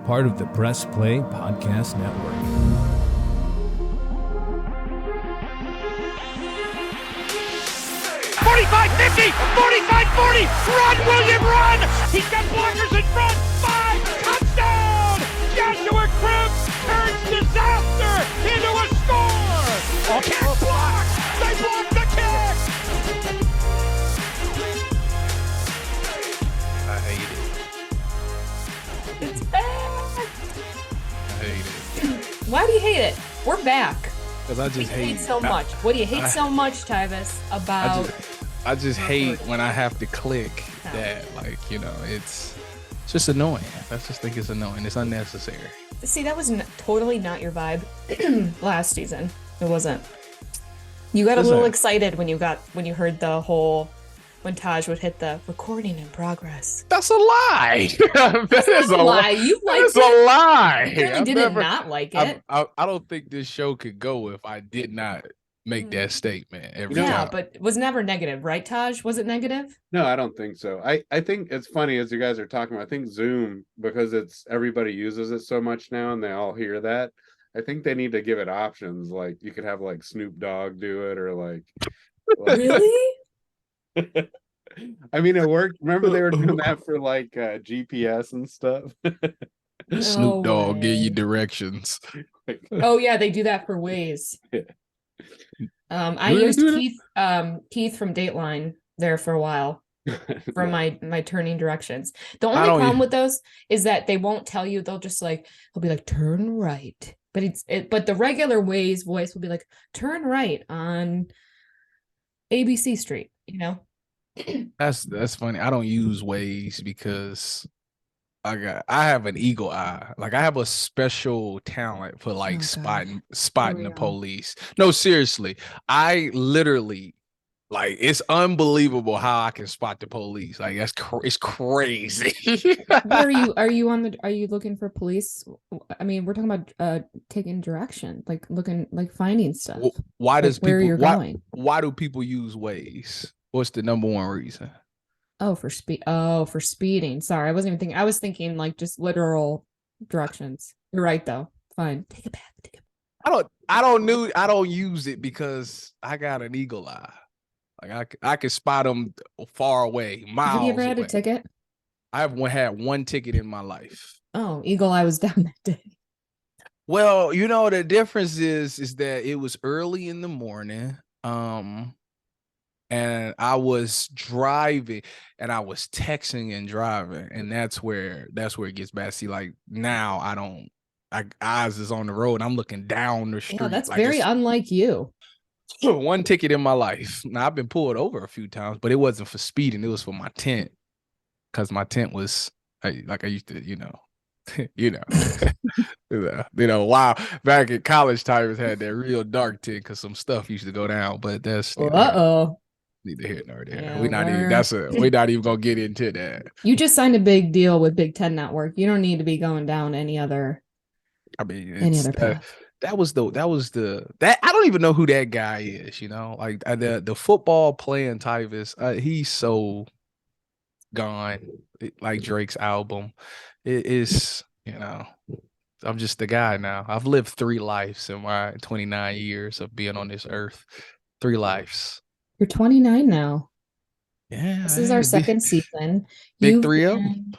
part of the Press Play Podcast Network. 45-50, 45-40, run, William, run! He's got blockers in front, 5, touchdown! Joshua Cribbs turns disaster into a score! Kick block! They blocked the kick! I hate it. It's back. I hate it. Why do you hate it? We're back. Because I just hate so much. What do you hate so much, Tyvis, about... I just hate when I have to click that. Like, you know, it's just annoying. I just think it's annoying. It's unnecessary. See, that was totally not your vibe last season. It wasn't. You got a little excited when you heard the whole... when Taj would hit the recording in progress. That's a lie. That is a lie. You like That's a lie. You really not like it. I don't think this show could go if I did not make that statement every time. But it was never negative, right, Taj? Was it negative? No, I don't think so. I think it's funny as you guys are talking about. I think Zoom, because it's everybody uses it so much now and they all hear that. I think they need to give it options. Like you could have like Snoop Dogg do it or like Really? I mean, it worked. Remember they were doing that for like GPS and stuff. Snoop Dogg give you directions. Oh yeah, they do that for Waze. I used Keith from Dateline there for a while for my turning directions. The only problem with those is that they won't tell you. They'll just he'll be like turn right, but the regular Waze voice will be like turn right on ABC Street. You know. That's funny. I don't use Waze because I have an eagle eye. Like I have a special talent for spotting the police. No, seriously. I literally it's unbelievable how I can spot the police. Like it's crazy. Are you looking for police? I mean, we're talking about taking direction, finding stuff. Why going? Why do people use Waze? What's the number one reason? Oh, for speeding. Sorry, I wasn't even thinking. I was thinking just literal directions. You're right, though. Fine. Take it back. I don't use it because I got an eagle eye. Like I can spot them far away, miles. Have you ever had away. a ticket? I've had one ticket in my life. Oh, eagle eye was down that day. Well, you know the difference is that it was early in the morning. And I was driving and I was texting and driving. And that's where it gets bad. See, now eyes is on the road. I'm looking down the street. Yeah, that's very unlike you. One ticket in my life. Now I've been pulled over a few times, but it wasn't for speeding. It was for my tent. Cause my tent was I used to, wow. Back in college, Tyvis had that real dark tent because some stuff used to go down, but that's neither here nor there. Yeah, we're not even gonna get into that. You just signed a big deal with Big Ten Network. You don't need to be going down any other. I mean, path. That was the I don't even know who that guy is. You know, the football playing Tyvis. He's so gone. Like Drake's album, it is. I'm just the guy now. I've lived 3 lives in my 29 years of being on this earth. 3 lives. You're 29 now. Yeah. This is our second season. Big 3-0.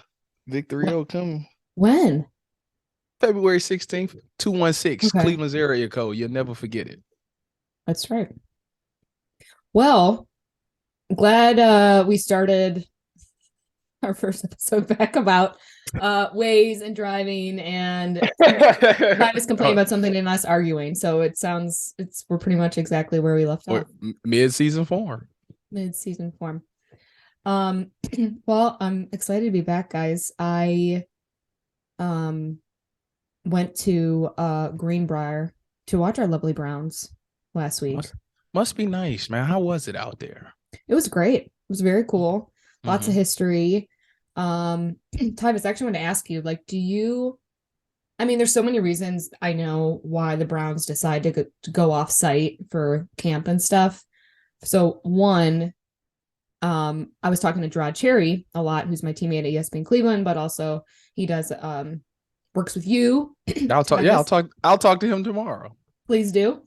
Big 3-0 coming. When? February 16th, 216, Okay. Cleveland's area code. You'll never forget it. That's right. Well, glad we started our first episode back about Waze and driving, and I was complaining about something and us arguing. So we're pretty much exactly where we left off. Mid-season form. Well, I'm excited to be back, guys. I went to Greenbrier to watch our lovely Browns last week. Must be nice, man. How was it out there? It was great. It was very cool. Lots of history. Tyvis, I actually want to ask you, there's so many reasons I know why the Browns decide to go off site for camp and stuff. So one, I was talking to Gerard Cherry a lot, who's my teammate at ESPN Cleveland, but also he does works with you. I'll talk. Yeah, I'll talk to him tomorrow. Please do.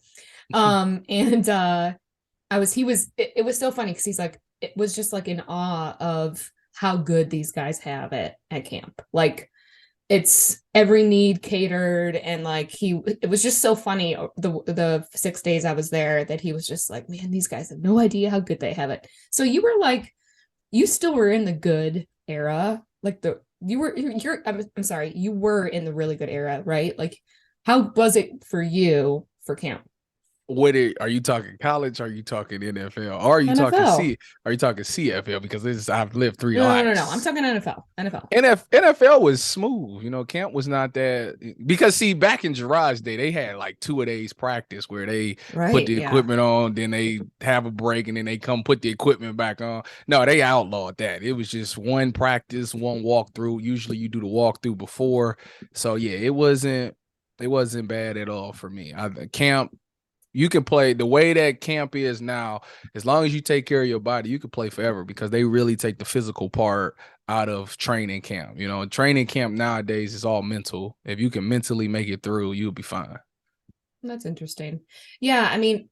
And it was so funny because he's like, it was just like in awe of how good these guys have it at camp. Like it's every need catered, and like it was just so funny the 6 days I was there that he was just like, man, these guys have no idea how good they have it. So you were like, you still were in the good era, like I'm sorry, you were in the really good era, right? Like how was it for you for camp? Are you talking college? Are you talking NFL? Or are you NFL. talking Are you talking CFL? Because I've lived three lives. No. I'm talking NFL. NFL was smooth. You know, camp was not that, because see, back in Gerard's day, they had like 2 days practice where they put the equipment on, then they have a break, and then they come put the equipment back on. No, they outlawed that. It was just one practice, one walkthrough. Usually you do the walkthrough before. So yeah, it wasn't bad at all for me. Camp, you can play the way that camp is now. As long as you take care of your body, you can play forever, because they really take the physical part out of training camp. You know, training camp nowadays is all mental. If you can mentally make it through, you'll be fine. That's interesting. Yeah, I mean,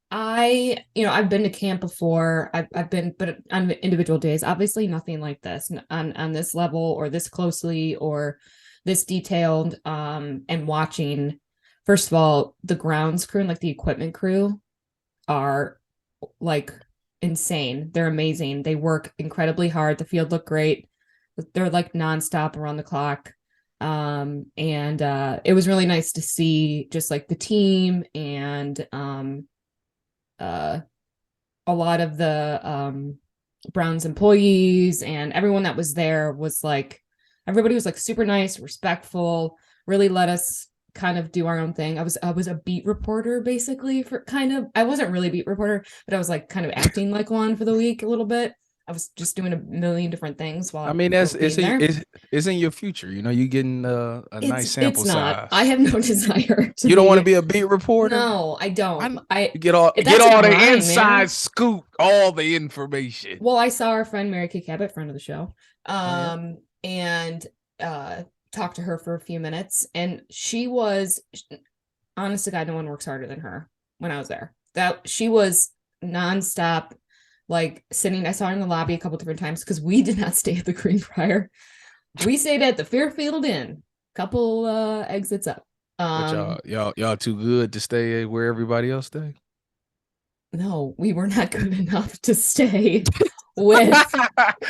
I've been to camp before. I've been, but on individual days, obviously nothing like this on this level or this closely or this detailed. And watching, first of all, the grounds crew and like the equipment crew are like insane. They're amazing. They work incredibly hard. The field looked great. They're like nonstop around the clock. And it was really nice to see just like the team and a lot of the Browns employees and everyone that was there was like, everybody was like super nice, respectful, really let us kind of do our own thing. I was a beat reporter basically for kind of, I wasn't really a beat reporter, but I was like kind of acting like one for the week a little bit. I was just doing a million different things while it's in your future. You know, you getting a nice sample size. I have no desire to. You don't want to be a beat reporter? No, I don't. I get all the inside scoop, all the information. Well, I saw our friend Mary Kay Cabot, friend of the show, and talked to her for a few minutes, and she was, honest to God, no one works harder than her. When I was there, that she was nonstop. Like sitting, I saw her in the lobby a couple different times because we did not stay at the Greenbrier. We stayed at the Fairfield Inn, couple exits up. But y'all too good to stay where everybody else stay? No, we were not good enough to stay with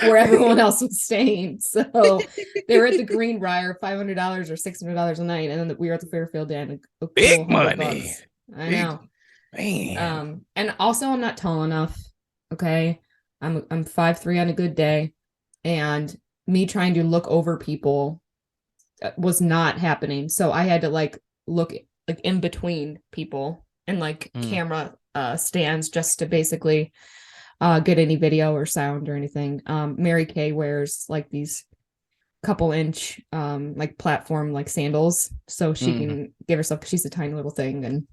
where everyone else was staying. So they were at the Greenbrier, $500 or $600 a night, and then we were at the Fairfield Inn. Big money. I know. Man. And also I'm not tall enough. Okay. I'm 5'3" on a good day, and me trying to look over people was not happening. So I had to like look like in between people and like camera stands just to basically get any video or sound or anything. Mary Kay wears like these couple inch like platform like sandals so she can give herself, because she's a tiny little thing. And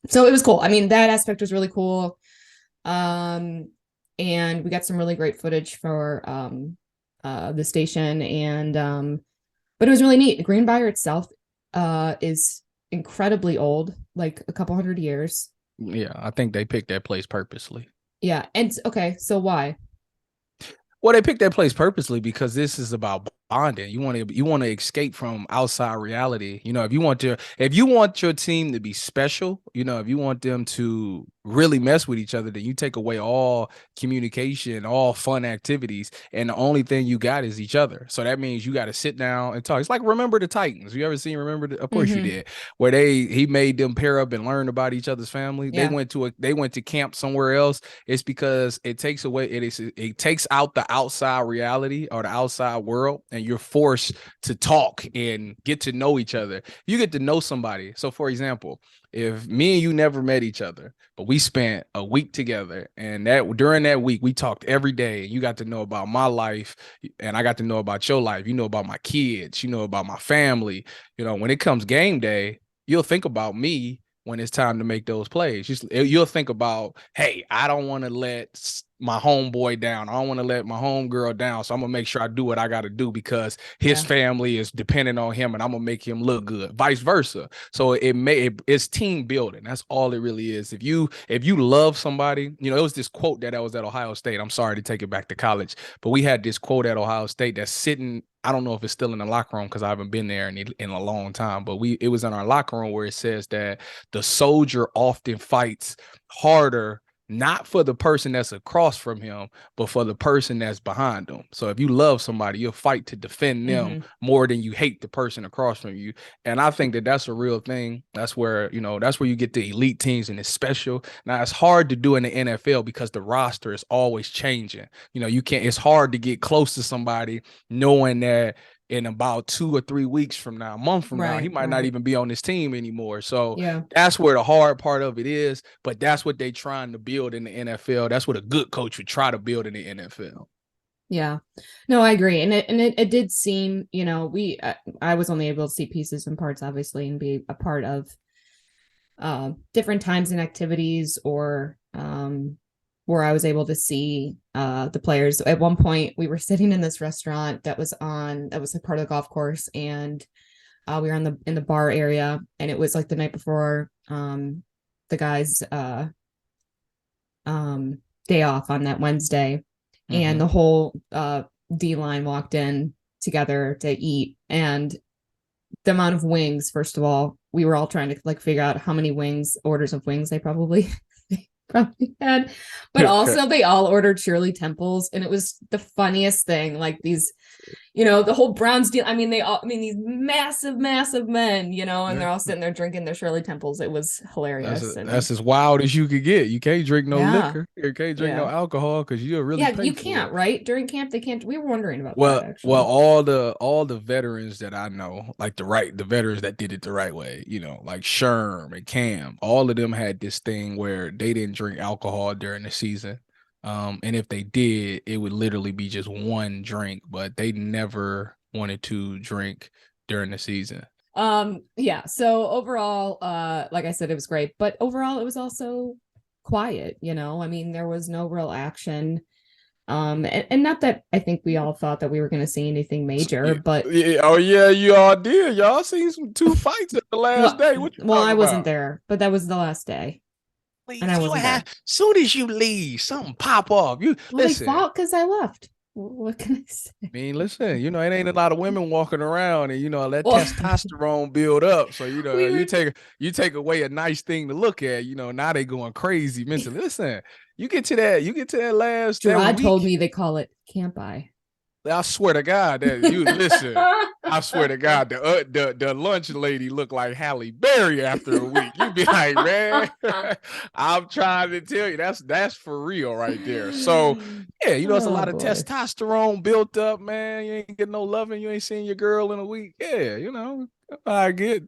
so it was cool. I mean, that aspect was really cool. And we got some really great footage for the station, and but it was really neat. The Greenbrier itself is incredibly old, like a couple hundred years. Yeah, I think they picked that place purposely. Yeah, and okay, so why? Well, they picked that place purposely because this is about bonding. You want to escape from outside reality. You know, if you want your team to be special, you know, if you want them to really mess with each other, then you take away all communication, all fun activities, and the only thing you got is each other. So that means you got to sit down and talk. It's like Remember the Titans. You ever seen of course you did, where he made them pair up and learn about each other's family. Yeah. They went to camp somewhere else. It's because it takes out the outside reality or the outside world, and you're forced to talk and get to know each other. You get to know somebody. So for example, if me and you never met each other, but we spent a week together, and during that week we talked every day, and you got to know about my life and I got to know about your life. You know about my kids, you know about my family. You know, when it comes game day, you'll think about me when it's time to make those plays. You'll think about, hey, I don't want to let my homeboy down. I don't want to let my homegirl down. So I'm gonna make sure I do what I got to do because his family is dependent on him, and I'm gonna make him look good. Vice versa. So it's team building. That's all it really is. If you love somebody, it was this quote that I was at Ohio State. I'm sorry to take it back to college, but we had this quote at Ohio State that's sitting. I don't know if it's still in the locker room because I haven't been there in a long time, but it was in our locker room where it says that the soldier often fights harder, not for the person that's across from him, but for the person that's behind them. So if you love somebody, you'll fight to defend them more than you hate the person across from you. And I think that that's a real thing. That's where you get the elite teams, and it's special. Now it's hard to do in the NFL because the roster is always changing. It's hard to get close to somebody knowing that in about 2 or 3 weeks from now, a month from now, he might not even be on this team anymore. So that's where the hard part of it is, but that's what they're trying to build in the NFL. That's what a good coach would try to build in the NFL. Yeah, no, I agree. And it did seem, I was only able to see pieces and parts, obviously, and be a part of different times and activities, or where I was able to see the players. At one point, we were sitting in this restaurant that was a part of the golf course, and we were in the bar area, and it was like the night before the guys' day off on that Wednesday, and the whole D line walked in together to eat, and the amount of wings. First of all, we were all trying to figure out how many orders of wings they probably had, but also they all ordered Shirley Temples, and it was the funniest thing. Like these, the whole Browns deal. These massive men, and they're all sitting there drinking their Shirley Temples. It was hilarious. That's as wild as you could get. You can't drink no liquor. You can't drink no alcohol because you're really you can't, right? During camp, they can't. We were wondering about that. Actually. Well, all the veterans that I know, like the veterans that did it the right way, like Sherm and Cam, all of them had this thing where they didn't drink alcohol during the season. And if they did, it would literally be just one drink, but they never wanted to drink during the season. So overall, like I said, it was great, but overall it was also quiet. There was no real action. And not that I think we all thought that we were going to see anything major, but you all did. Y'all seen some 2 fights at the last day. I wasn't there, but that was the last day. And I wasn't there. Soon as you leave, something pop off. They fought because I left. What can I say? Listen, it ain't a lot of women walking around, and let testosterone build up. So you take away a nice thing to look at. Now they going crazy mentally. Listen, you get to that last. Gerard told me they call it camp eye. I swear to God that you listen. I swear to God, the lunch lady looked like Halle Berry after a week. You'd be like, man, I'm trying to tell you, that's for real right there. So yeah, it's a lot of testosterone built up, man. You ain't getting no loving. You ain't seen your girl in a week. Yeah, I get.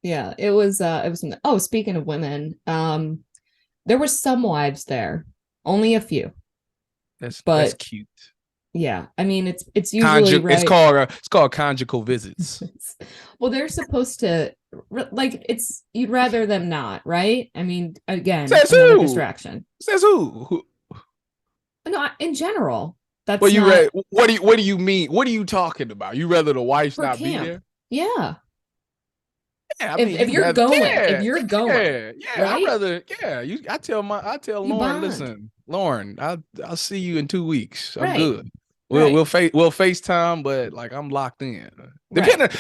Yeah, it was. Oh, speaking of women, there were some wives there, only a few. That's cute. Yeah, it's usually right. It's called conjugal visits. Well, they're supposed to you'd rather them not, right? Again, says another who? Distraction. Says who? No, in general. That's what do you mean? What are you talking about? You rather the wife not be there? Yeah. Yeah, if you're going, right? I'd rather, I tell Lauren, listen, Lauren, I'll see you in 2 weeks. I'm good. We'll FaceTime, but I'm locked in.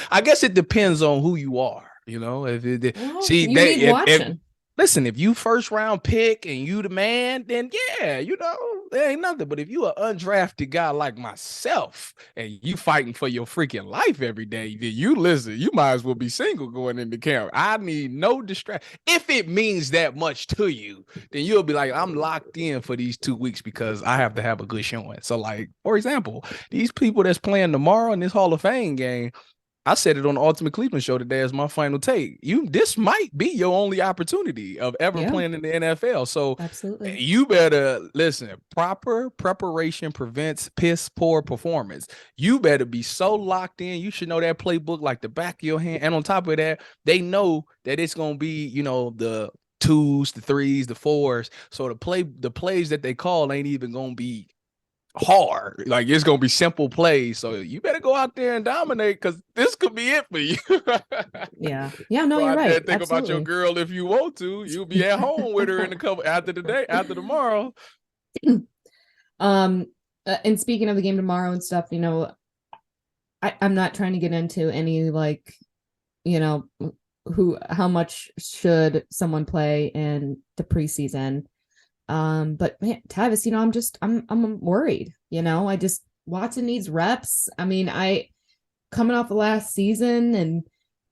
I guess it depends on who you are. Listen, if you first round pick and you the man, then there ain't nothing. But if you an undrafted guy like myself and you fighting for your freaking life every day, then you might as well be single going into camp. I need no distraction. If it means that much to you, then you'll be like, I'm locked in for these 2 weeks because I have to have a good showing. So for example, these people that's playing tomorrow in this Hall of Fame game, I said it on the Ultimate Cleveland show today as my final take. This might be your only opportunity of ever playing in the NFL. So absolutely, you better listen. Proper preparation prevents piss poor performance. You better be so locked in. You should know that playbook like the back of your hand. And on top of that, they know that it's gonna be, the 2s, the 3s, the 4s. So the plays that they call ain't even gonna be hard. Like, it's gonna be simple plays. So you better go out there and dominate, because this could be it for you. yeah, no, Go you're out right. there and think Absolutely. about your girl if you want to. You'll be at home with her in a couple after tomorrow. And speaking of the game tomorrow and stuff, I'm not trying to get into any how much should someone play in the preseason. But man, Tyvis, I'm worried. Watson needs reps. I mean, coming off the last season, and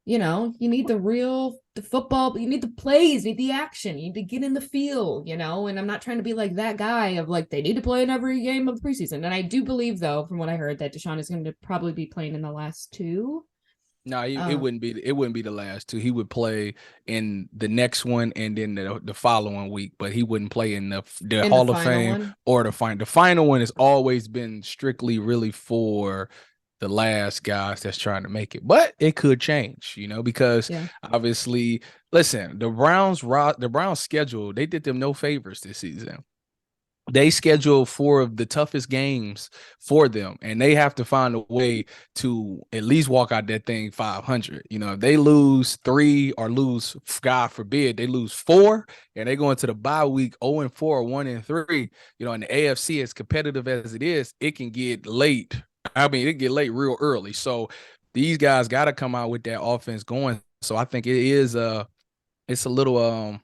you need the football, but you need the plays, you need the action, you need to get in the field, and I'm not trying to be like that guy of like, they need to play in every game of the preseason. And I do believe, though, from what I heard, that Deshaun is going to probably be playing in the last 2. No, it wouldn't be the last 2. He would play in the next one and then the following week, but he wouldn't play in the Hall of Fame one, or the final. The final one has always been strictly really for the last guys that's trying to make it, but it could change, because obviously, listen, the Browns schedule, they did them no favors this season. They scheduled 4 of the toughest games for them, and they have to find a way to at least walk out that thing 500. If they lose 3 or lose, God forbid, they lose 4, and they go into the bye week 0-4 or 1-3. In the AFC, as competitive as it is, it can get late. I mean, it get late real early. So these guys got to come out with that offense going. So I think it's a little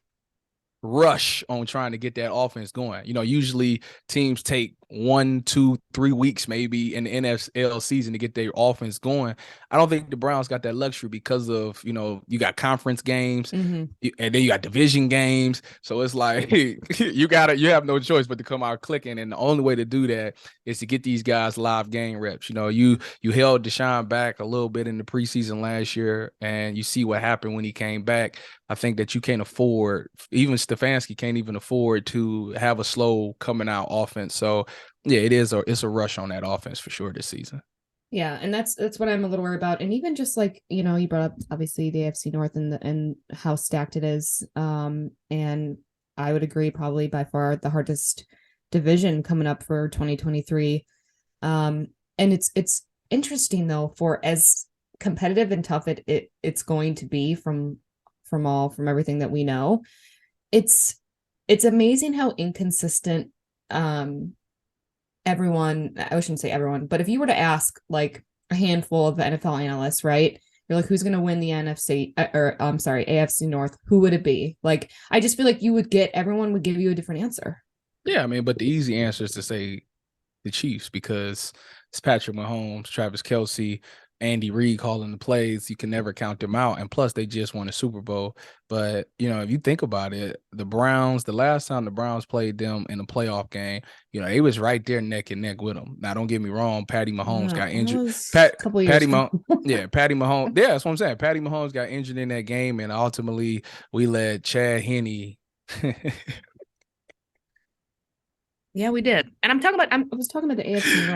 rush on trying to get that offense going. Usually teams take 1, 2, 3 weeks maybe in the NFL season to get their offense going. I don't think the Browns got that luxury because of, you got conference games, and then you got division games. So it's like you have no choice but to come out clicking. And the only way to do that is to get these guys live game reps. You held Deshaun back a little bit in the preseason last year, and you see what happened when he came back. I think that you can't afford, even Stefanski can't even afford to have a slow coming out offense. So yeah, it's a rush on that offense for sure this season. Yeah, and that's what I'm a little worried about. And even just like, you brought up obviously the AFC North and how stacked it is. And I would agree, probably by far the hardest division coming up for 2023. And it's interesting though, for as competitive and tough it's going to be from everything that we know. It's amazing how inconsistent everyone, I shouldn't say everyone, but if you were to ask like a handful of NFL analysts, right? You're like, who's going to win the AFC North? Who would it be? Like, I just feel like everyone would give you a different answer. Yeah, I mean, but the easy answer is to say the Chiefs, because it's Patrick Mahomes, Travis Kelce, Andy Reid calling the plays. You can never count them out. And plus, they just won a Super Bowl. But, if you think about it, the Browns, the last time the Browns played them in a playoff game, it was right there neck and neck with them. Now, don't get me wrong, Patty Mahomes got injured. Patty Mahomes. Yeah, that's what I'm saying. Patty Mahomes got injured in that game, and ultimately we let Chad Henne. Yeah, we did. And I was talking about the AFC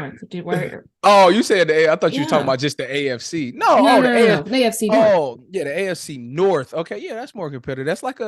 North. Oh, you said I thought you were talking about just the AFC. No, the AFC North. Oh, yeah, the AFC North. Okay, yeah, that's more competitive. That's like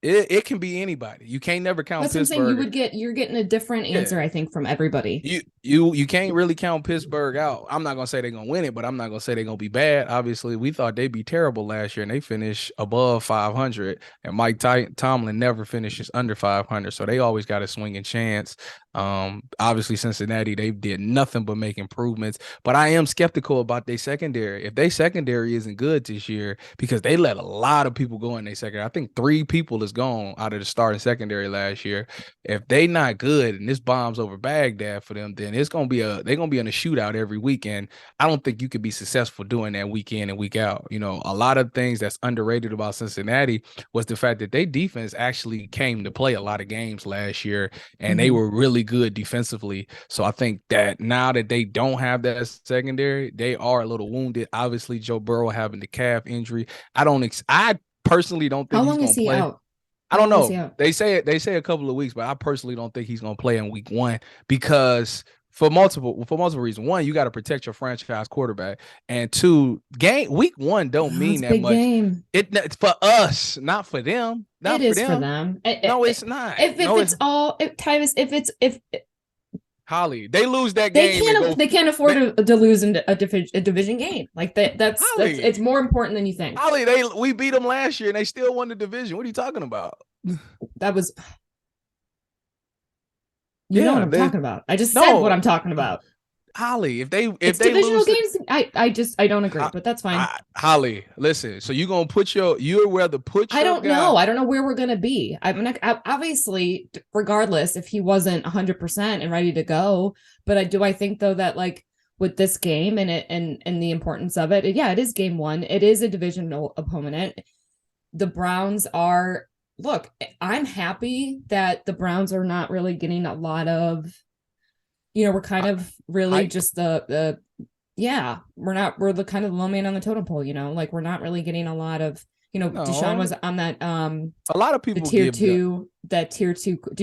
it can be anybody. You can't never count That's Pittsburgh. What I'm saying. You're getting a different answer, I think, from everybody. You can't really count Pittsburgh out. I'm not gonna say they're gonna win it, but I'm not gonna say they're gonna be bad. Obviously, we thought they'd be terrible last year, and they finished above 500. And Mike Tomlin never finishes under 500, so they always got a swinging chance. Obviously Cincinnati, they did nothing but make improvements, but I am skeptical about their secondary. If their secondary isn't good this year, because they let a lot of people go in their secondary. I think 3 people is gone out of the starting secondary last year. If they not good and this bombs over Baghdad for them, then they're gonna be in a shootout every week, and I don't think you could be successful doing that week in and week out. You know, a lot of things that's underrated about Cincinnati was the fact that their defense actually came to play a lot of games last year, and they were really good defensively. So I think that now that they don't have that secondary, they are a little wounded. Obviously, Joe Burrow having the calf injury. I personally don't think How he's long going is to he play. out? I don't How long is he know. out? They say a couple of weeks, but I personally don't think he's going to play in week 1 because for multiple reasons. One, you got to protect your franchise quarterback, and two, week 1 don't Oh, mean it's a that big much. It's It's for us, not for them. Not it for is them. for them. No, it's not. If No, it's all Tyvis, if Holly, they lose that they game and go. they can't afford to lose in a division game like that's Holly, it's more important than you think. Holly, we beat them last year and they still won the division. What are you talking about? That was know what I'm talking about. I just said what I'm talking about. Holly, if they divisional lose games, I don't agree, but that's fine. Holly, listen. So you're gonna you'd rather put your I don't know. I don't know where we're gonna be. I'm not obviously, regardless if he wasn't 100% and ready to go. But I think though that like with this game and the importance of it, yeah, it is game 1. It is a divisional opponent. The Browns are. Look, I'm happy that the Browns are not really getting a lot of. We're kind of really just we're the kind of low man on the totem pole, like we're not really getting a lot of, Deshaun was on that, a lot of people tier 2. Did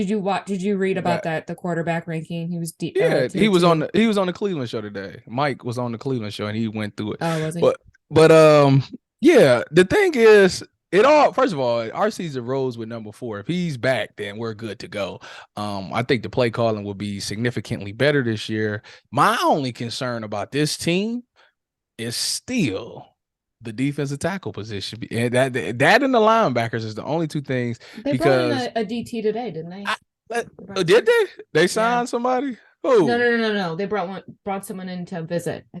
you read about the quarterback ranking? He was he was on the Cleveland show today. Mike was on the Cleveland show and he went through it. Oh, was he? But yeah, the thing is, first of all, our season rose with number 4. If he's back, then we're good to go. I think the play calling will be significantly better this year. My only concern about this team is still the defensive tackle position. And that and the linebackers is the only 2 things. They brought in a DT today, didn't they? Did they? They signed somebody? Who? No. They brought someone in to visit. I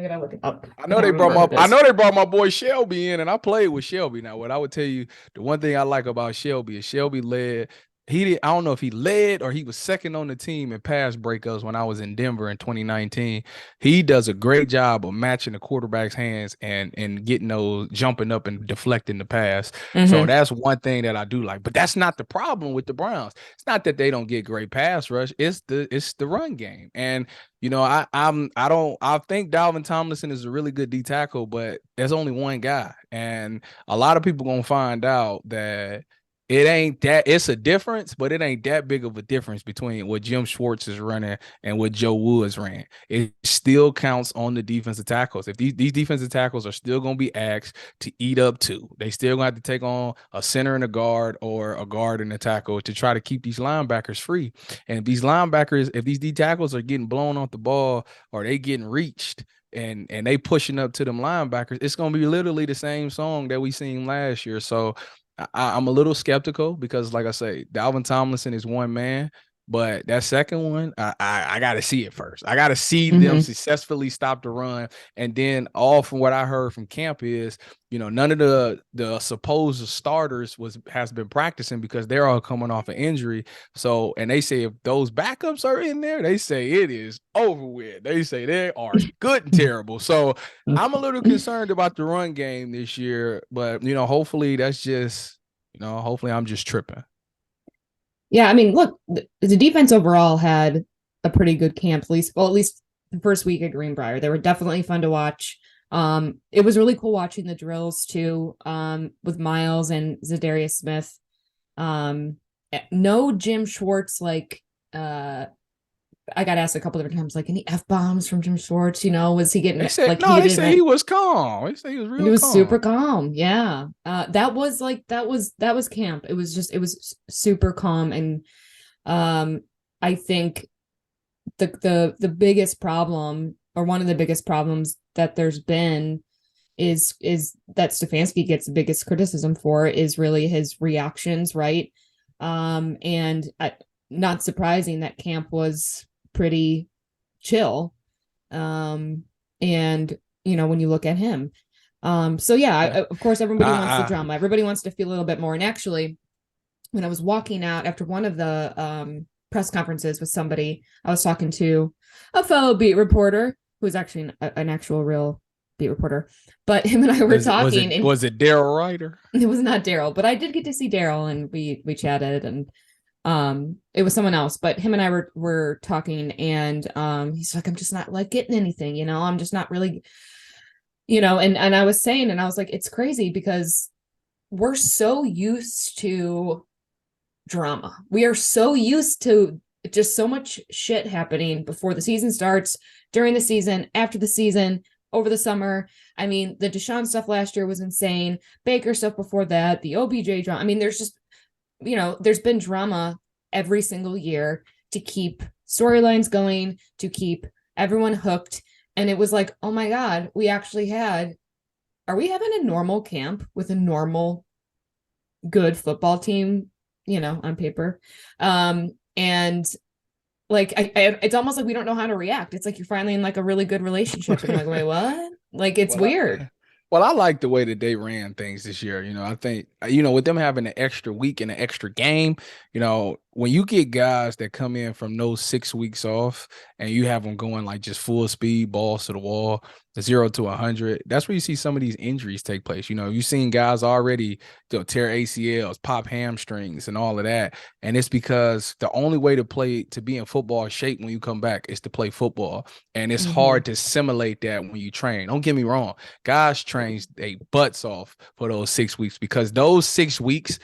gotta look it up. I know they brought my boy Shelby in, and I played with Shelby. Now, what I would tell you, the one thing I like about Shelby is Shelby led. I don't know if he led or he was second on the team in pass breakups when I was in Denver in 2019. He does a great job of matching the quarterback's hands and getting those jumping up and deflecting the pass. So that's one thing that I do like. But that's not the problem with the Browns. It's not that they don't get great pass rush. It's the run game. And I think Dalvin Tomlinson is a really good D tackle, but there's only one guy, and a lot of people gonna find out that. It's a difference, but it ain't that big of a difference between what Jim Schwartz is running and what Joe Woods ran. It still counts on the defensive tackles. If these defensive tackles are still going to be asked to eat up 2, they still going to have to take on a center and a guard or a guard and a tackle to try to keep these linebackers free. And if these D tackles are getting blown off the ball or they getting reached, and they pushing up to them linebackers, it's going to be literally the same song that we seen last year. So I'm a little skeptical because, like I say, Dalvin Tomlinson is one man, but that second one, I got to see it first. I got to see them successfully stop the run. And then all from what I heard from camp is, none of the supposed starters has been practicing because they're all coming off an injury. So, and they say if those backups are in there, they say it is over with. They say they are good and terrible. So I'm a little concerned about the run game this year, but hopefully that's just, hopefully I'm just tripping. Yeah, I mean, look, the defense overall had a pretty good camp, at least the first week at Greenbrier. They were definitely fun to watch. It was really cool watching the drills too, with Miles and Zadarius Smith. No Jim Schwartz, I got asked a couple different times, any F-bombs from Jim Schwartz, was he getting they said he was calm. They said he was real calm. Super calm. Yeah. That was camp. It was super calm. And I think the biggest problem, or one of the biggest problems that there's been is that Stefanski gets the biggest criticism for is really his reactions, right? And not surprising that camp was pretty chill. And when you look at him, so yeah, of course everybody wants the drama. Everybody wants to feel a little bit more. And actually, when I was walking out after one of the press conferences with somebody. I was talking to a fellow beat reporter who's actually an actual real beat reporter, but him and I were talking. Was it Daryl Ryder? It was not Daryl, but I did get to see Daryl, and we chatted, and it was someone else, but him and I were talking, and he's like, I'm just not like getting anything, you know, I'm just not really, you know, and I was saying, and I was like, it's crazy because we're so used to drama. We are so used to just so much shit happening before the season starts, during the season, after the season, over the summer. I mean, the Deshaun stuff last year was insane. Baker stuff before that, the OBJ drama. I mean, there's just, you know, there's been drama every single year to keep storylines going, to keep everyone hooked. And it was like, oh my God, are we having a normal camp with a normal, good football team, you know, on paper? And like, it's almost like we don't know how to react. It's like you're finally in like a really good relationship. And I'm like, wait, what? Like, it's weird. Well, I like the way that they ran things this year. You know, I think, you know, with them having an extra week and an extra game, you know, when you get guys that come in from those 6 weeks off and you have them going like just full speed, balls to the wall, the 0 to 100, that's where you see some of these injuries take place. You know, you've seen guys already, you know, tear ACLs, pop hamstrings and all of that. And it's because the only way to be in football shape when you come back is to play football. And it's hard to simulate that when you train. Don't get me wrong. Guys train their butts off for those 6 weeks, because those 6 weeks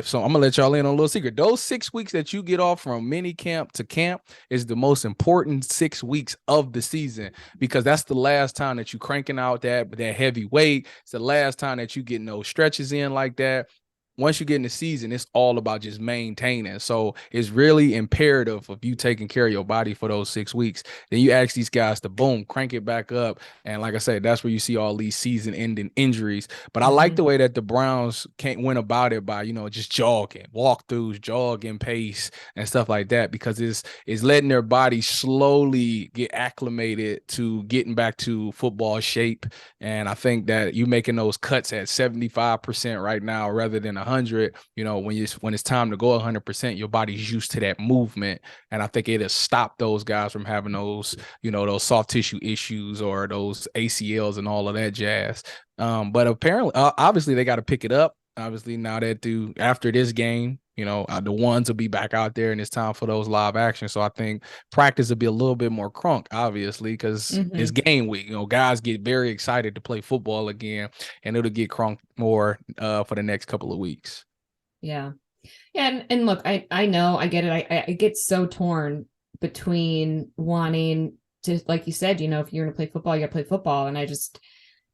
so I'm gonna let y'all in on a little secret. Those 6 weeks that you get off from mini camp to camp is the most important 6 weeks of the season, because that's the last time that you cranking out that heavy weight. It's the last time that you getting those stretches in like that. Once you get in the season, it's all about just maintaining. So it's really imperative of you taking care of your body for those 6 weeks. Then you ask these guys to boom, crank it back up. And like I said, that's where you see all these season-ending injuries. But I like the way that the Browns went about it by, you know, just jogging, walkthroughs, jogging pace and stuff like that, because it's letting their body slowly get acclimated to getting back to football shape. And I think that you making those cuts at 75% right now rather than 100, you know, when it's time to go 100%, your body's used to that movement. And I think it'll stop those guys from having those, you know, those soft tissue issues or those ACLs and all of that jazz. But apparently, obviously they got to pick it up. Obviously now that after this game, you know, the ones will be back out there and it's time for those live action. So I think practice will be a little bit more crunk, obviously, because it's game week. You know, guys get very excited to play football again, and it'll get crunk more for the next couple of weeks. Yeah. Yeah. And look, I know, I get it. I get so torn between wanting to, like you said, you know, if you're going to play football, you got to play football. And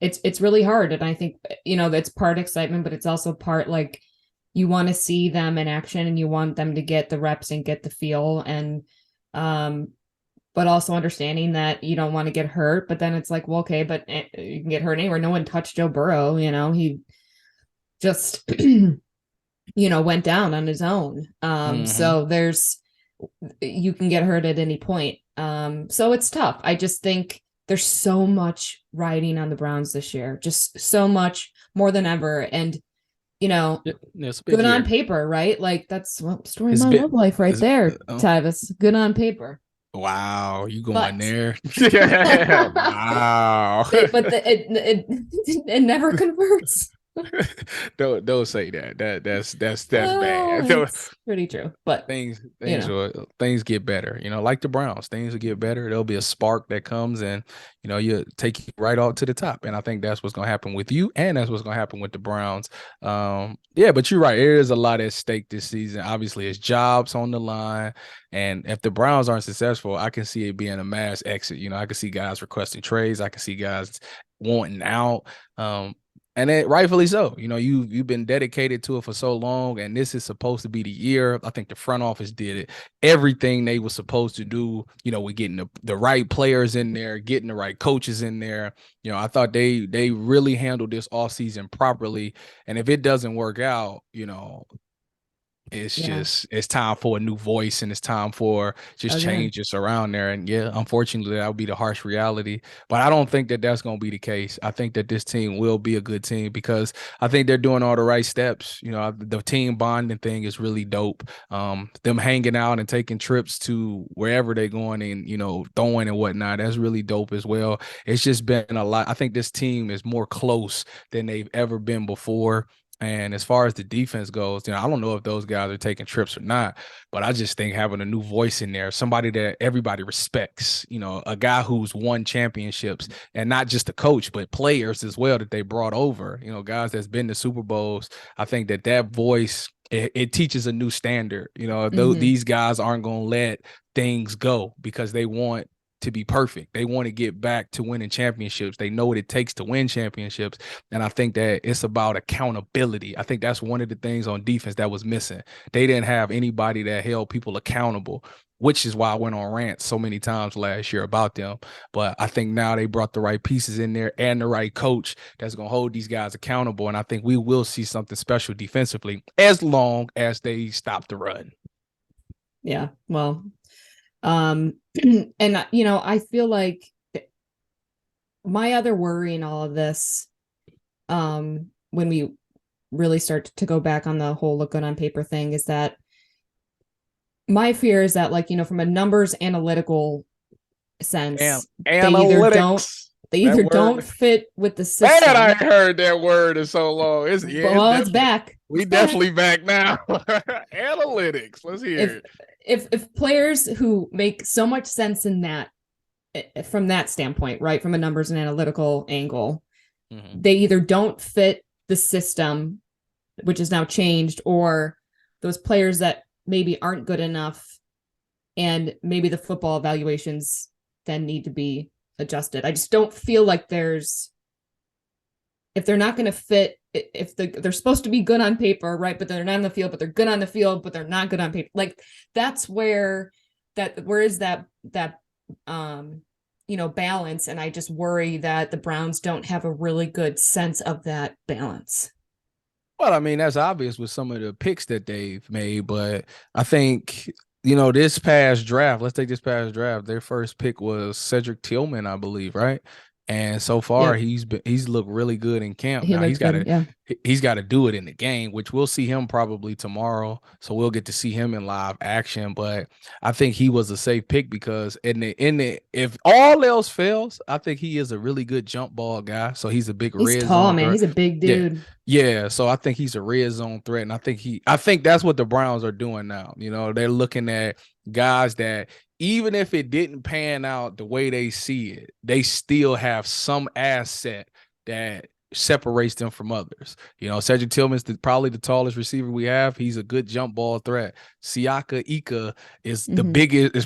it's really hard. And I think, you know, that's part excitement, but it's also part like, you want to see them in action and you want them to get the reps and get the feel, and but also understanding that you don't want to get hurt. But then it's like, well, okay, but you can get hurt anywhere. No one touched Joe Burrow, you know, he just you know, went down on his own. So you can get hurt at any point. So it's tough. I just think there's so much riding on the Browns this year, just so much more than ever. And you know, good on paper, right? Like that's story of my love life right there, Tyvis. Good on paper. Wow, you going there? Wow. But it never converts. Don't say that. That's bad. That's pretty true. But things get better. You know, like the Browns, things will get better. There'll be a spark that comes, and you know, you take you right off to the top. And I think that's what's gonna happen with you, and that's what's gonna happen with the Browns. Yeah, but you're right. There is a lot at stake this season. Obviously, it's jobs on the line, and if the Browns aren't successful, I can see it being a mass exit. You know, I can see guys requesting trades. I can see guys wanting out. And it rightfully so. You know, you've been dedicated to it for so long, and this is supposed to be the year. I think the front office did everything they were supposed to do. You know, with getting the right players in there, getting the right coaches in there. You know, I thought they really handled this offseason properly. And if it doesn't work out, you know, It's time for a new voice, and it's time for just changes around there. And yeah, unfortunately, that would be the harsh reality. But I don't think that that's going to be the case. I think that this team will be a good team because I think they're doing all the right steps. You know, the team bonding thing is really dope. Them hanging out and taking trips to wherever they're going and, you know, throwing and whatnot. That's really dope as well. It's just been a lot. I think this team is more close than they've ever been before. And as far as the defense goes, you know, I don't know if those guys are taking trips or not, but I just think having a new voice in there, somebody that everybody respects, you know, a guy who's won championships and not just the coach, but players as well that they brought over, you know, guys that's been to Super Bowls. I think that voice, it teaches a new standard. You know, these guys aren't going to let things go because they want to be perfect. They want to get back to winning championships. They know what it takes to win championships. And I think that it's about accountability. I think that's one of the things on defense that was missing. They didn't have anybody that held people accountable, which is why I went on rants so many times last year about them. But I think now they brought the right pieces in there and the right coach that's going to hold these guys accountable. And I think we will see something special defensively as long as they stop the run. Yeah, well, and you know, I feel like my other worry in all of this, when we really start to go back on the whole look good on paper thing, is that my fear is that, like, you know, from a numbers analytical sense, they either don't fit with the system. Man, I heard that word in so long. It's back. We definitely back now. Analytics. Let's hear it. If players who make so much sense in that, from that standpoint, right, from a numbers and analytical angle, they either don't fit the system, which is now changed, or those players that maybe aren't good enough, and maybe the football evaluations then need to be adjusted. I just don't feel like if they're not going to fit, if they're supposed to be good on paper, right, but they're not on the field, but they're good on the field, but they're not good on paper. Like, that's where is that you know, balance. And I just worry that the Browns don't have a really good sense of that balance. Well, I mean, that's obvious with some of the picks that they've made, but I think, you know, let's take this past draft. Their first pick was Cedric Tillman, I believe, right? And so far, he's looked really good in camp. Now he's got to do it in the game, which we'll see him probably tomorrow. So we'll get to see him in live action. But I think he was a safe pick because if all else fails, I think he is a really good jump ball guy. So he's a big red tall, zone man. threat. He's a big dude. Yeah. So I think he's a red zone threat, and I think that's what the Browns are doing now. You know, they're looking at guys that, even if it didn't pan out the way they see it, they still have some asset that separates them from others. You know, Cedric Tillman's probably the tallest receiver we have. He's a good jump ball threat. Siaka Ika is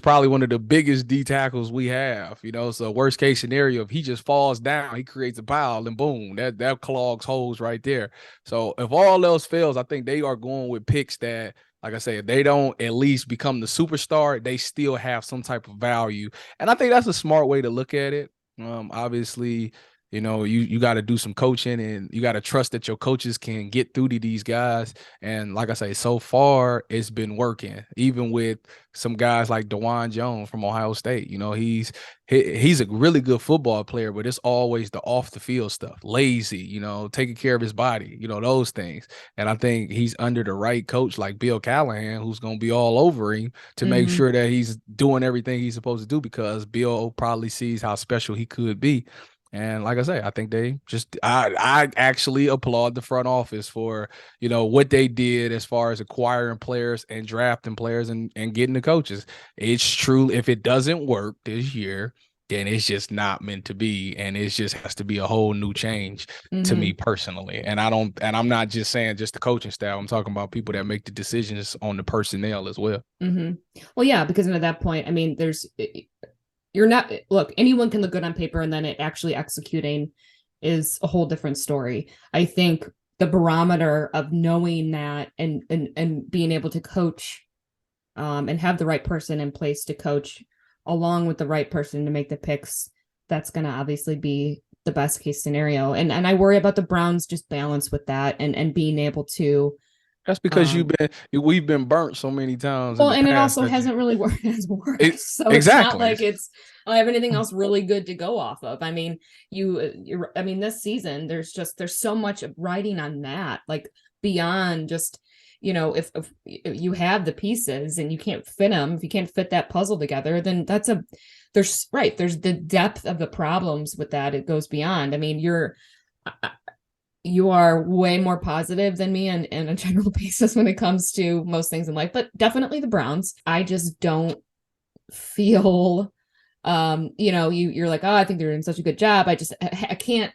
probably one of the biggest D tackles we have. You know, so worst case scenario, if he just falls down, he creates a pile, and boom, that clogs holes right there. So if all else fails, I think they are going with picks that, like I said, if they don't at least become the superstar, they still have some type of value. And I think that's a smart way to look at it. Obviously, you know, you got to do some coaching, and you got to trust that your coaches can get through to these guys. And like I say, so far it's been working, even with some guys like DeJuan Jones from Ohio State. You know, he's a really good football player, but it's always the off the field stuff, lazy, you know, taking care of his body, you know, those things. And I think he's under the right coach like Bill Callahan, who's going to be all over him to make sure that he's doing everything he's supposed to do, because Bill probably sees how special he could be. And like I say, I think I actually applaud the front office for, you know, what they did as far as acquiring players and drafting players and getting the coaches. It's true. If it doesn't work this year, then it's just not meant to be. And it just has to be a whole new change to me personally. And I'm not just saying just the coaching staff. I'm talking about people that make the decisions on the personnel as well. Well, yeah, because at that point, I mean, anyone can look good on paper, and then it actually executing is a whole different story. I think the barometer of knowing that and being able to coach, and have the right person in place to coach along with the right person to make the picks, that's going to obviously be the best case scenario. And I worry about the Browns just balance with that and being able to That's because we've been burnt so many times. Well, in the and it past also hasn't really worked. So exactly. It's not like I have anything else really good to go off of. I mean, this season, there's so much riding on that, like beyond just, if you have the pieces and you can't fit them, if you can't fit that puzzle together, then there's the depth of the problems with that. It goes beyond. I mean, you are way more positive than me on a general basis when it comes to most things in life, but definitely the Browns. I just don't feel, you're like, oh, I think they're doing such a good job. I can't,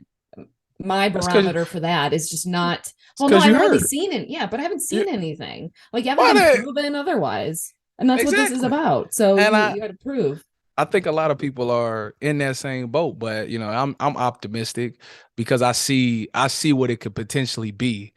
my barometer for that is just not, well, no, I haven't really seen it. Yeah, but I haven't seen anything. Like, you haven't been proven otherwise. And that's what this is about. So you got to prove. I think a lot of people are in that same boat, but I'm optimistic because I see what it could potentially be,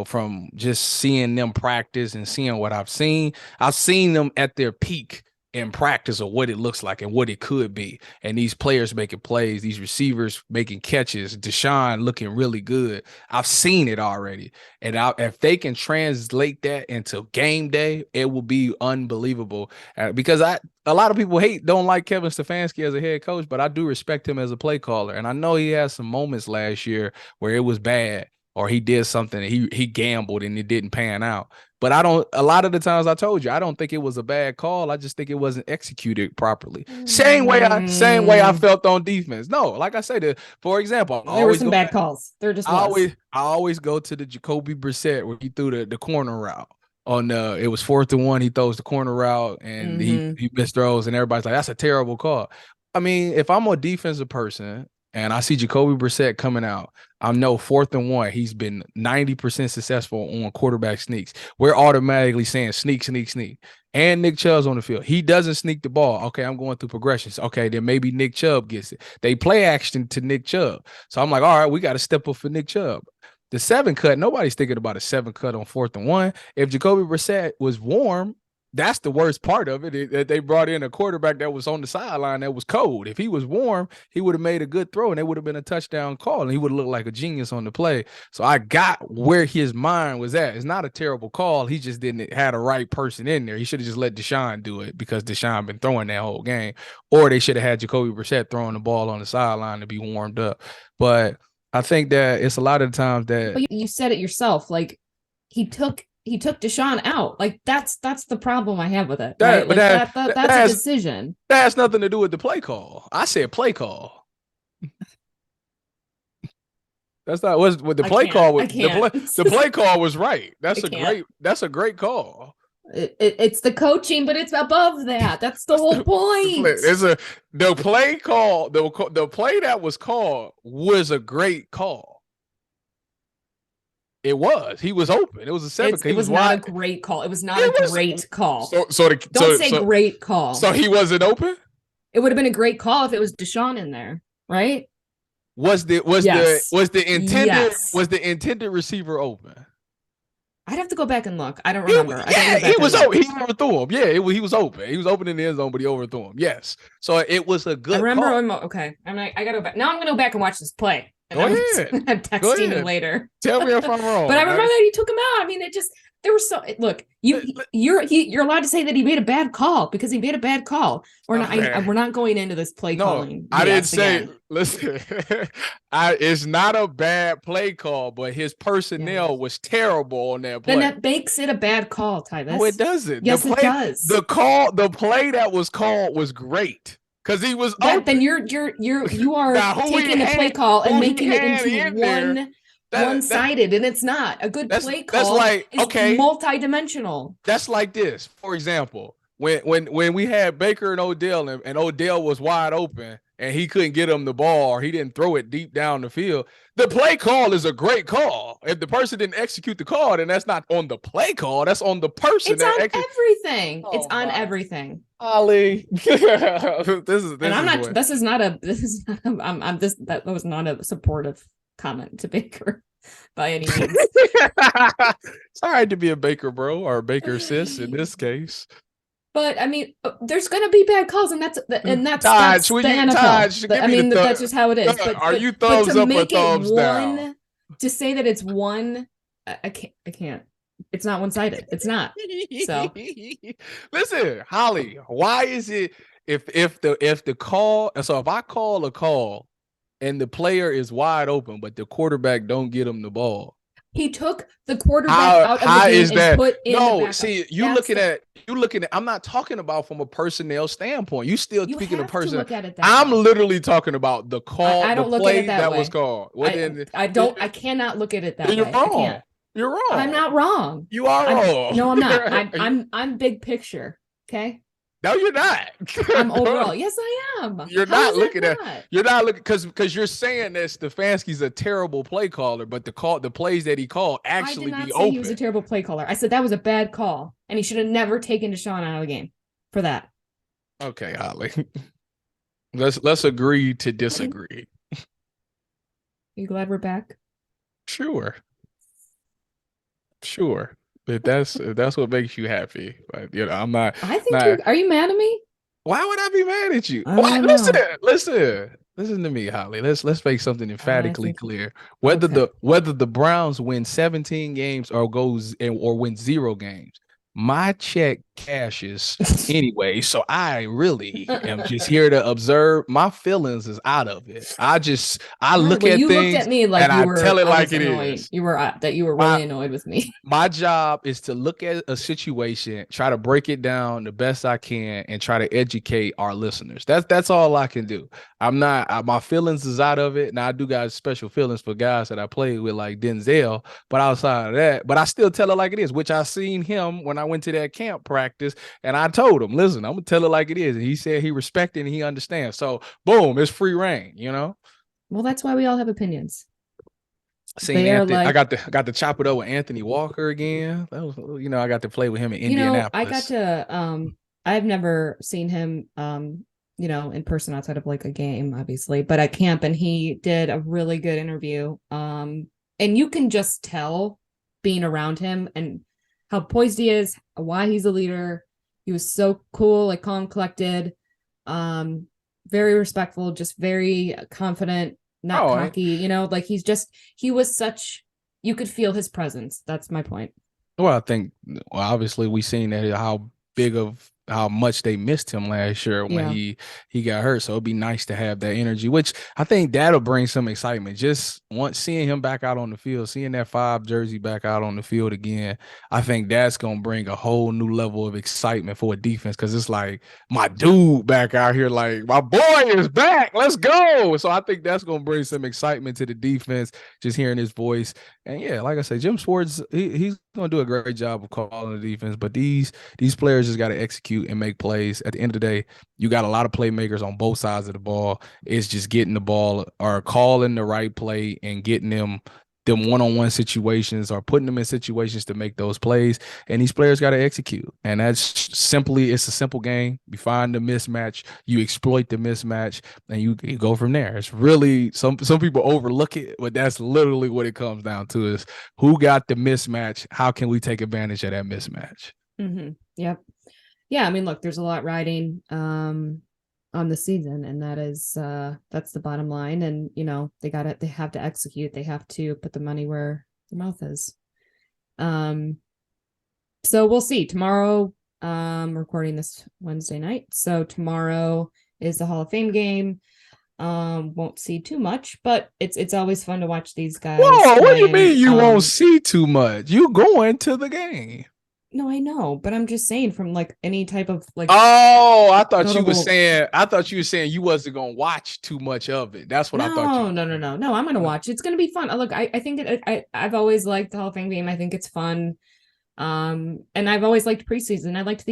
from just seeing them practice and seeing what I've seen. I've seen them at their peak in practice of what it looks like and what it could be. And these players making plays, these receivers making catches, Deshaun looking really good. I've seen it already. And if they can translate that into game day, it will be unbelievable. Because a lot of people don't like Kevin Stefanski as a head coach, but I do respect him as a play caller. And I know he had some moments last year where it was bad or he did something and he gambled and it didn't pan out. But a lot of the times I told you, I don't think it was a bad call. I just think it wasn't executed properly. Same way I felt on defense. No, like I said, for example, there were some bad calls. There just I always go to the Jacoby Brissett where he threw the corner route. It was 4th and 1. He throws the corner route and he missed throws, and everybody's like, that's a terrible call. I mean, if I'm a defensive person and I see Jacoby Brissett coming out, I know 4th and 1, he's been 90% successful on quarterback sneaks. We're automatically saying sneak. And Nick Chubb's on the field. He doesn't sneak the ball. Okay, I'm going through progressions. Okay, then maybe Nick Chubb gets it. They play action to Nick Chubb. So I'm like, all right, we got to step up for Nick Chubb. The 7 cut, nobody's thinking about a 7 cut on 4th and 1. If Jacoby Brissett was warm, that's the worst part of it. They brought in a quarterback that was on the sideline that was cold. If he was warm, he would have made a good throw and it would have been a touchdown call and he would have looked like a genius on the play. So I got where his mind was at. It's not a terrible call. He just didn't have the right person in there. He should have just let Deshaun do it because Deshaun been throwing that whole game. Or they should have had Jacoby Brissett throwing the ball on the sideline to be warmed up. But I think that it's a lot of the times that but you said it yourself. Like he took Deshaun out. Like that's the problem I have with it. Right? That's a decision. That has nothing to do with the play call. I said play call. That's not what the play call was. The play call was right. That's a great call. It's the coaching, but it's above that. That's the whole point. The play call. The play that was called was a great call. It was. He was open. It was a 7. It was not a great call. It was not a great call. Don't say great call. So he wasn't open? It would have been a great call if it was Deshaun in there, right? Was the intended receiver open? I'd have to go back and look. I don't remember. He was open. He overthrew him. Yeah, he was open. He was open in the end zone, but he overthrew him. Yes. So it was a good call. Okay. I got to go back. Now I'm going to go back and watch this play. Go ahead. I'm texting you later. Tell me if I'm wrong. But I remember that he took him out. I mean, there was so look. You're allowed to say that he made a bad call because he made a bad call. We're not going into this play calling. I didn't say. Again. Listen, it's not a bad play call, but his personnel was terrible on that play. Then that makes it a bad call, Tyvis. No, it doesn't. Yes, it does. The play that was called was great. Because he was open. Then you are taking the play call and making it into one-sided, and it's not a good play call. That's like multi-dimensional. That's like this. For example, when we had Baker and Odell, and Odell was wide open and he couldn't get him the ball or he didn't throw it deep down the field, the play call is a great call. If the person didn't execute the call, then that's not on the play call. That's on the person. It's on everything. It's on everything. Ollie, that was not a supportive comment to Baker by any means. It's all right to be a Baker bro or a Baker sis in this case. But I mean, there's going to be bad calls, and that's the NFL. That's just how it is. Are you thumbs up or thumbs down? To say that it's one, I can't. it's not one-sided. It's not. So listen, Holly, why is it if the call, so if I call a call and the player is wide open, but the quarterback don't get him the ball? He took the quarterback out of the game and put in the backup. See, you looking at. I'm not talking about from a personnel standpoint. You still speaking of person. Look at it that I'm way. literally talking about the call. I don't the look play at it that way. Was called. Well, I cannot look at it that you're way. Wrong. You're wrong. I'm not wrong. You are wrong. No, I'm not. I'm big picture. Okay. No, you're not. I'm overall. Yes, I am. You're not looking at. You're not looking because you're saying that Stefanski's a terrible play caller, but the plays that he called actually I did not be say open. He was a terrible play caller. I said that was a bad call, and he should have never taken Deshaun out of the game for that. Okay, Holly. Let's agree to disagree. You glad we're back? Sure. If that's what makes you happy, but I'm not. I think. Are you mad at me? Why would I be mad at you? Listen to me, Holly. Let's make something emphatically clear. Whether the Browns win 17 games or win 0 games, my check cashes anyway. So I really am just here to observe. My feelings is out of it. I look at things. You looked at me like and you were, I tell it like it annoyed. is. You were really annoyed with me. My job is to look at a situation, try to break it down the best I can, and try to educate our listeners. That's all I can do. My feelings is out of it. Now I do got special feelings for guys that I play with like Denzel, but outside of that, but I still tell it like it is, which I seen him when I went to that camp practice, and I told him, listen, I'm gonna tell it like it is. And he said he respected and he understands. So boom, it's free reign, Well, that's why we all have opinions. I got to chop it up with Anthony Walker again. That was, I got to play with him in Indianapolis. I got to I've never seen him in person outside of like a game, obviously, but at camp, and he did a really good interview. And you can just tell being around him and how poised he is, why he's a leader. He was so cool, like calm, collected, very respectful, just very confident, not cocky, like he was such, you could feel his presence. That's my point. Well, I think, obviously we seen that how much they missed him last year when he got hurt. So it'd be nice to have that energy, which I think that'll bring some excitement. Just seeing him back out on the field, seeing that 5 jersey back out on the field again, I think that's going to bring a whole new level of excitement for a defense, because it's like my dude back out here, like my boy is back. Let's go. So I think that's going to bring some excitement to the defense, just hearing his voice. And yeah, like I said, Jim Schwartz, he's going to do a great job of calling the defense, but these players just got to execute and make plays. At the end of the day, you got a lot of playmakers on both sides of the ball. It's just getting the ball or calling the right play and getting them one-on-one situations or putting them in situations to make those plays. And these players got to execute. And it's a simple game. You find the mismatch, you exploit the mismatch, and you go from there. It's really, some people overlook it, but that's literally what it comes down to, is who got the mismatch? How can we take advantage of that mismatch? Mm-hmm. Yep. Yeah, I mean, look, there's a lot riding on the season, and that's the bottom line. And they have to execute. They have to put the money where the mouth is. So we'll see. Tomorrow, recording this Wednesday night, so tomorrow is the Hall of Fame game. Won't see too much, but it's always fun to watch these guys. Whoa, what do you mean you won't see too much? You going to the game? No, I know, but I'm just saying, from like any type of like. Oh, I thought you were saying you wasn't gonna watch too much of it. That's what I thought. No. I'm gonna watch. It's gonna be fun. Look, I think I've always liked the Hall of Fame game. I think it's fun. And I've always liked preseason. I like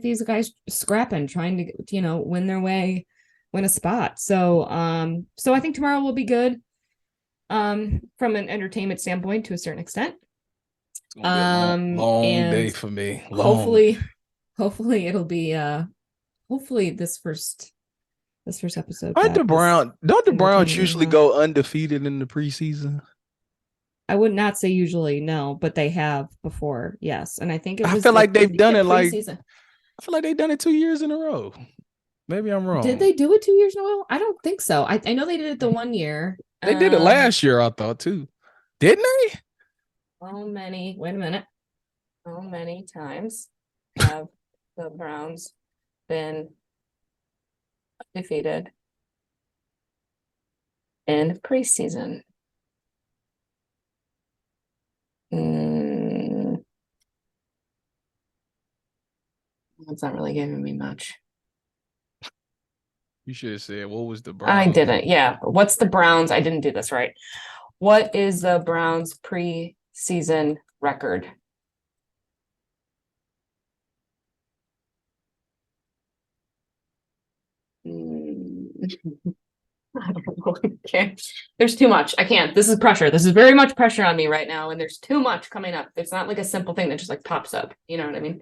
these guys scrapping, trying to win their way, win a spot. So I think tomorrow will be good. From an entertainment standpoint, to a certain extent. Long day for me. Hopefully it'll be hopefully this first episode. Don't the Browns usually go undefeated in the preseason? I would not say usually, no, but they have before, yes. And I think I feel like they've done it like I feel like they've done it 2 years in a row. Maybe I'm wrong. Did they do it 2 years in a row? I don't think so. I know they did it the 1 year. They did it last year, I thought, too. Didn't they? How many? Wait a minute. How many times have the Browns been defeated in preseason? That's not really giving me much. You should have said, what was the Browns? I didn't. Yeah. What's the Browns? I didn't do this right. What is the Browns preseason record? I don't know. Okay. There's too much. I can't. This is pressure. This is very much pressure on me right now. And there's too much coming up. It's not like a simple thing that just like pops up. You know what I mean?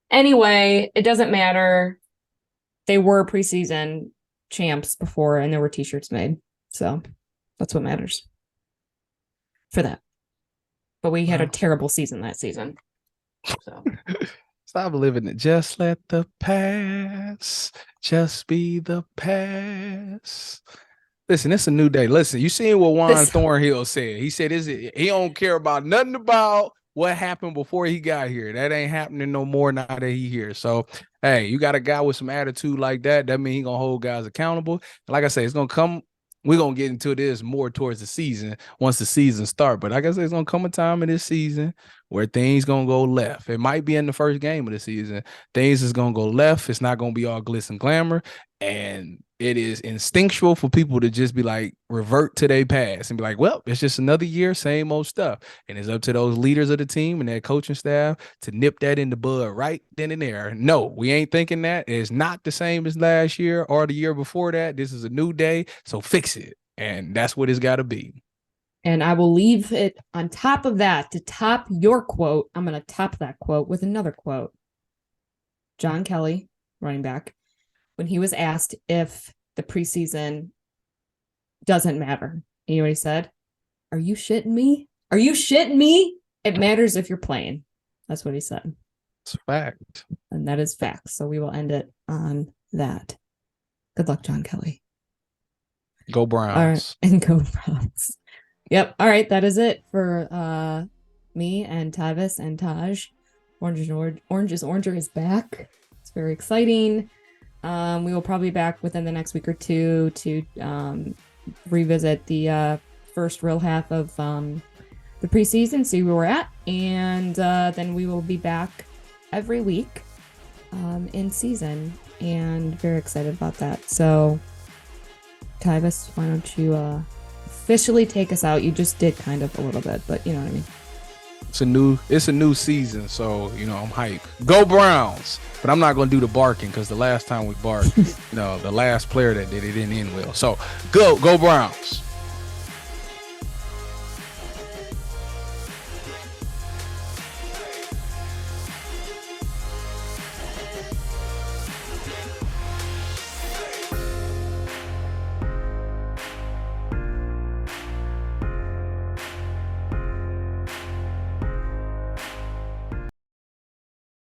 Anyway, it doesn't matter. They were preseason champs before and there were t-shirts made. So that's what matters for that. But we had a terrible season that season. So stop living it. Just let the past just be the past. Listen, it's a new day. Listen, you seen what Juan Thornhill said. He said he don't care about nothing about what happened before he got here. That ain't happening no more now that he here. So, hey, you got a guy with some attitude like that. That means he gonna hold guys accountable. And like I say, it's gonna come. We're gonna get into this more towards the season once the season start. But like I said, it's gonna come a time in this season where things gonna go left. It might be in the first game of the season. Things is gonna go left. It's not gonna be all glitz and glamour. And it is instinctual for people to just be like, revert to their past and be like, well, it's just another year, same old stuff. And it's up to those leaders of the team and that coaching staff to nip that in the bud right then and there. No, we ain't thinking that. It's not the same as last year or the year before that. This is a new day, so fix it. And that's what it's got to be. And I will leave it on top of that to top your quote. I'm going to top that quote with another quote. John Kelly, running back, when he was asked if the preseason doesn't matter. You know what he said? Are you shitting me? Are you shitting me? It matters if you're playing. That's what he said. It's fact. And that is fact. So we will end it on that. Good luck, John Kelly. Go Browns. All right. And go Browns. Yep. All right. That is it for me and Tyvis and Taj. Oranger is back. It's very exciting. We will probably be back within the next week or two to revisit the first real half of the preseason, see where we're at, and then we will be back every week in season, and very excited about that. So, Tyvis, why don't you officially take us out? You just did kind of a little bit, but you know what I mean. It's a new season, so I'm hyped. Go Browns! But I'm not gonna do the barking because the last time we barked, the last player that did it didn't end well. So go Browns!